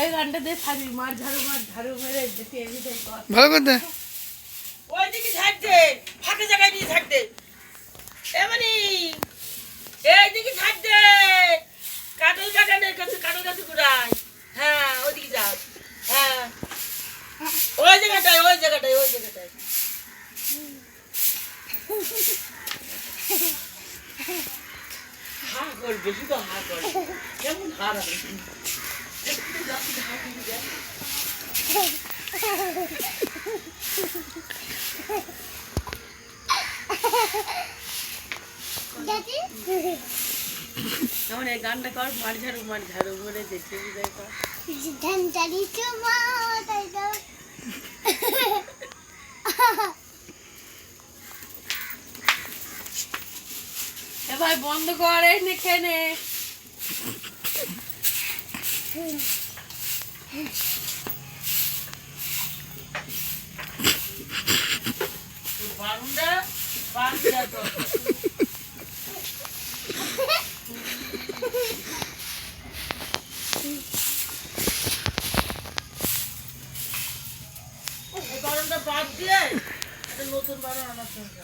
এই গানটা দিয়ে থাকবি, মার ঝাড়ু মেরে দেখি এভিটাই কর। ভালো করে দে। ওইদিকে ঝাড় দে, ফাঁকা জায়গায় দিয়ে ঝাড় দে। এমনি এইদিকে ঝাড় দে, কাটল গাছের কাছে, কাটল গাছে ঘুরায়। হ্যাঁ ওইদিকে যা, হ্যাঁ ওই জায়গাটায়, ওই জায়গাটায়, ওই জায়গাটায়। হা কর, বেশি তো হা কর, কেমন হার হবে। একটু যাচ্ছি হা করে যা। যেমন এই গানটা কর, মার ঝাড়ু মেরে দেখি এভিটাই কর। এ ভাই বন্ধ কর, এই নে খেয়ে নে। বারুনটা পান দিয়া তো। এই বারুনটা বাদ দিয়ে একটা নতুন বারুন আমার সঙ্গে